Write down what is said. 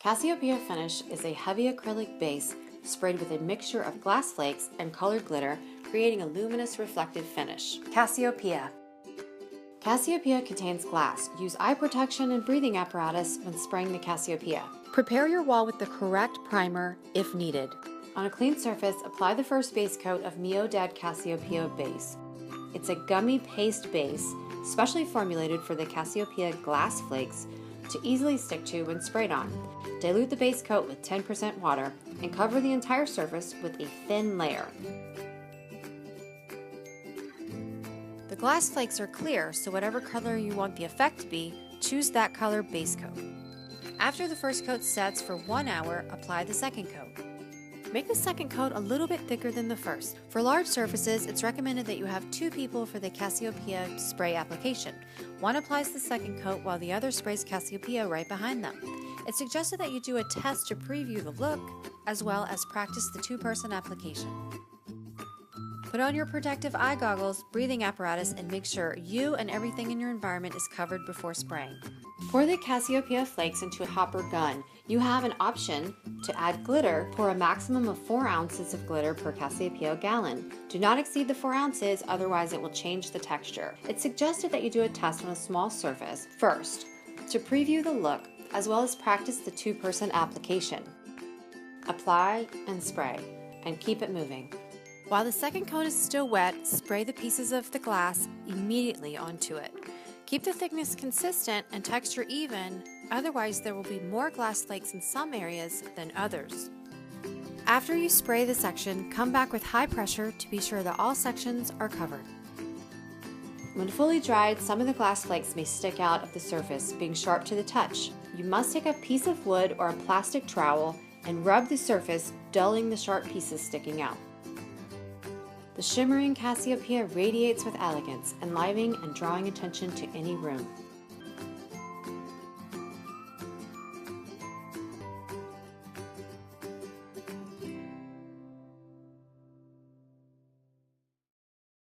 Cassiopeia finish is a heavy acrylic base sprayed with a mixture of glass flakes and colored glitter, creating a luminous reflective finish. Cassiopeia. Cassiopeia contains glass. Use eye protection and breathing apparatus when spraying the Cassiopeia. Prepare your wall with the correct primer if needed. On a clean surface, apply the first base coat of Meoded Cassiopeia Base. It's a gummy paste base, specially formulated for the Cassiopeia glass flakes to easily stick to when sprayed on. Dilute the base coat with 10% water and cover the entire surface with a thin layer. The glass flakes are clear, so whatever color you want the effect to be, choose that color base coat. After the first coat sets for 1 hour, apply the second coat. Make the second coat a little bit thicker than the first. For large surfaces, it's recommended that you have 2 people for the Cassiopeia spray application. One applies the second coat while the other sprays Cassiopeia right behind them. It's suggested that you do a test to preview the look, as well as practice the 2-person application. Put on your protective eye goggles, breathing apparatus, and make sure you and everything in your environment is covered before spraying. Pour the Cassiopeia flakes into a hopper gun. You have an option to add glitter. Pour a maximum of 4 ounces of glitter per Cassiopeia gallon. Do not exceed the 4 ounces, otherwise it will change the texture. It's suggested that you do a test on a small surface first to preview the look, as well as practice the 2-person application. Apply and spray, and keep it moving. While the second coat is still wet, spray the pieces of the glass immediately onto it. Keep the thickness consistent and texture even, otherwise there will be more glass flakes in some areas than others. After you spray the section, come back with high pressure to be sure that all sections are covered. When fully dried, some of the glass flakes may stick out of the surface, being sharp to the touch. You must take a piece of wood or a plastic trowel and rub the surface, dulling the sharp pieces sticking out. The shimmering Cassiopeia radiates with elegance, enlivening and drawing attention to any room.